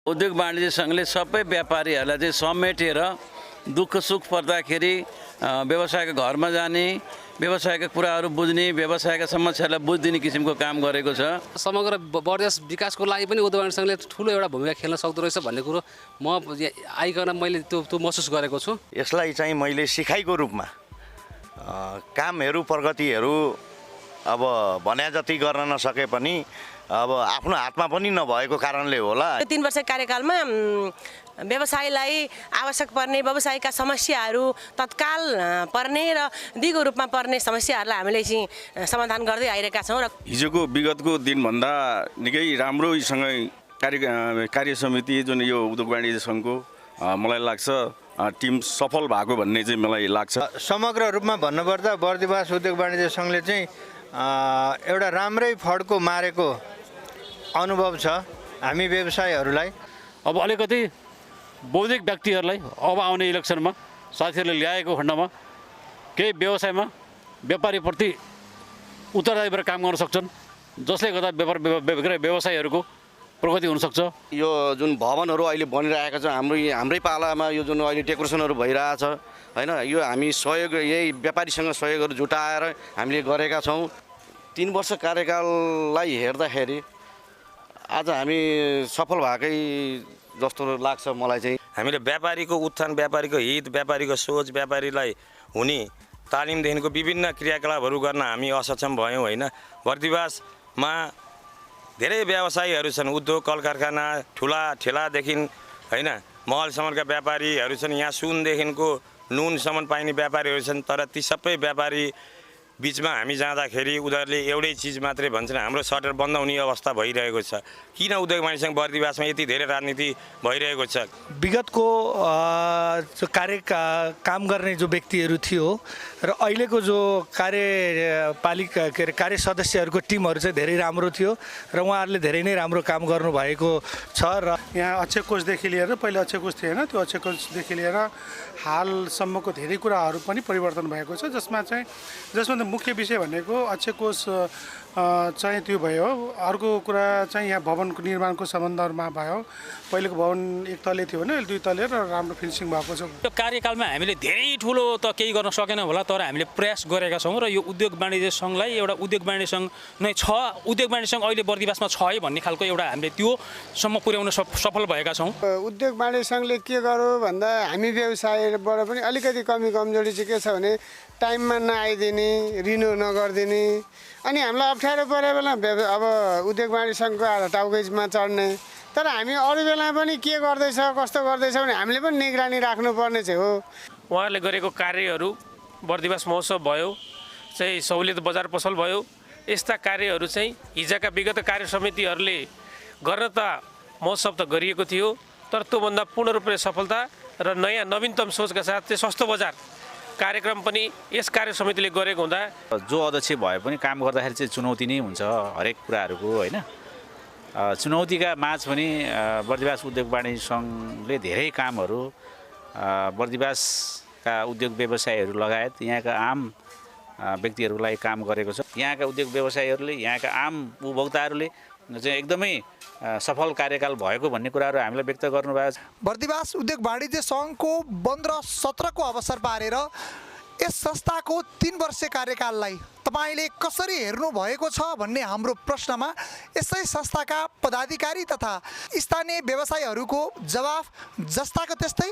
उद्योग वाणिज्य सङ्घले सबै व्यापारीहरूलाई चाहिँ समेटेर दुःख सुख पर्दाखेरि व्यवसायको घरमा जाने, व्यवसायका कुराहरू बुझ्ने, व्यवसायका समस्याहरूलाई बुझिदिने किसिमको काम गरेको छ। समग्र बढ्दो विकासको लागि पनि उद्योग वाणिज्य सङ्घले ठुलो एउटा भूमिका खेल्न सक्दो रहेछ भन्ने कुरो म आइकन मैले त्यो महसुस गरेको छु। यसलाई चाहिँ मैले सिकाइको रूपमा कामहरू प्रगतिहरू अब भने जति गर्न नसके पनि अब आफ्नो हातमा पनि नभएको कारणले होला। 3 वर्ष कार्यकालमा व्यवसायलाई आवश्यक पर्ने व्यवसायका समस्याहरू तत्काल पर्ने र दिगो रूपमा पर्ने समस्याहरूलाई हामीले चाहिँ समाधान गर्दै आइरहेका छौँ। र हिजोको विगतको दिनभन्दा निकै राम्रोसँग कार्य समिति जुन यो उद्योग वाणिज्य सङ्घको मलाई लाग्छ टिम सफल भएको भन्ने चाहिँ मलाई लाग्छ। समग्र रूपमा भन्नुपर्दा बर्दिवास उद्योग वाणिज्य सङ्घले चाहिँ एउटा राम्रै फड्को मारेको अनुभव छ हामी व्यवसायहरूलाई। अब अलिकति बौद्धिक व्यक्तिहरूलाई अब आउने इलेक्सनमा साथीहरूले ल्याएको खण्डमा केही व्यवसायमा व्यापारीप्रति उत्तरदायी काम गर्न सक्छन्, जसले गर्दा व्यवसायहरूको प्रगति हुनसक्छ। यो जुन भवनहरू अहिले बनिरहेको छ हाम्रै पालामा यो जुन अहिले डेकोरेसनहरू भइरहेछ होइन, यो हामी सहयोग यही व्यापारीसँग सहयोगहरू जुटाएर हामीले गरेका छौँ। 3 वर्ष कार्यकाललाई हेर्दाखेरि आज हामी सफल भएकै जस्तो लाग्छ मलाई चाहिँ। हामीले व्यापारीको उत्थान, व्यापारीको हित, व्यापारीको सोच, व्यापारीलाई हुने तालिमदेखिको विभिन्न क्रियाकलापहरू गर्न हामी असक्षम भयौँ होइन। बर्दिवासमा धेरै व्यवसायीहरू छन्, उद्योग कल कारखाना ठुला ठेलादेखि होइन महलसम्मका व्यापारीहरू छन्, यहाँ सुनदेखिको नुनसम्म पाइने व्यापारीहरू छन्। तर ती सबै व्यापारी बिचमा हामी जाँदाखेरि उनीहरूले एउटै चिज मात्रै भन्छन्, हाम्रो सटर बन्द हुने अवस्था भइरहेको छ। किन उद्योग वाणिज्य बर्दिवासमा यति धेरै राजनीति भइरहेको छ? विगतको काम गर्ने जो व्यक्तिहरू थियो र अहिलेको जो कार्यपालिका कार्य सदस्यहरूको टिमहरू चाहिँ धेरै राम्रो थियो र उहाँहरूले धेरै नै राम्रो काम गर्नुभएको छ। र यहाँ अक्षय कोषदेखि लिएर पहिला अक्षय कोष थिएन, त्यो अक्षय कोषदेखि लिएर हालसम्मको धेरै कुराहरू पनि परिवर्तन भएको छ, जसमा मुख्य विषय भनेको अक्षय कोष चाहिँ त्यो भयो। अर्को कुरा चाहिँ यहाँ भवनको निर्माणको सम्बन्धमा भयो। पहिलेको भवन एक तले थियो भने अहिले 2 तले र राम्रो फिनिसिङ भएको छ। यो कार्यकालमा हामीले धेरै ठुलो त केही गर्न सकेनौँ होला, तर हामीले प्रयास गरेका छौँ र यो उद्योग वाणिज्य सङ्घलाई एउटा उद्योग वाणिज्य सङ्घ नै छ, उद्योग वाणिज्य सङ्घ अहिले बर्दिवासमा छ है भन्ने खालको एउटा हामीले त्योसम्म पुर्याउन सफल भएका छौँ। उद्योग वाणिज्य सङ्घले के गर्यो भन्दा हामी व्यवसायबाट पनि अलिकति कमजोरी चाहिँ के छ भने टाइममा नआइदिने, रिन्यु नगरिदिने, अनि हामीलाई अप्ठ्यारो परे बेला अब उद्योग वाणिज्य सङ्घको टाउकेमा चढ्ने। तर हामी अरू बेला पनि के गर्दैछ कस्तो गर्दैछ भने हामीले पनि निगरानी राख्नुपर्ने चाहिँ हो। उहाँहरूले गरेको कार्यहरू बर्दिवास महोत्सव भयो, चाहिँ सहुलियत बजार पसल भयो, यस्ता कार्यहरू चाहिँ हिजोका विगत कार्य समितिहरूले गर्न त महोत्सव त गरिएको थियो, तर त्योभन्दा पूर्ण रूपले सफलता र नयाँ नवीनतम सोचका साथ चाहिँ सस्तो बजार कार्यक्रम पनि यस कार्य समितिले गरेको हुँदा जो अध्यक्ष भए पनि काम गर्दाखेरि चाहिँ चुनौती नै हुन्छ हरेक कुराहरूको होइन। चुनौतीका माझ पनि बर्दिवास उद्योग वाणिज्य सङ्घले धेरै कामहरू बर्दिवासका उद्योग व्यवसायीहरू लगायत यहाँका आम व्यक्तिहरूलाई काम गरेको छ। यहाँका उद्योग व्यवसायीहरूले, यहाँका आम उपभोक्ताहरूले चाहिँ एकदमै सफल कार्यकाल भएको भन्ने कुराहरू हामीलाई व्यक्त गर्नुभएको छ। बर्दिवास उद्योग वाणिज्य सङ्घको 15 सत्रको अवसर पारेर यस संस्थाको 3 वर्षे कार्यकाललाई तपाईले कसरी हेर्नु भएको छ भन्ने हाम्रो प्रश्नमा यसै संस्थाका पदाधिकारी तथा स्थानीय व्यवसायीहरूको जवाफ जस्ताको त्यस्तै।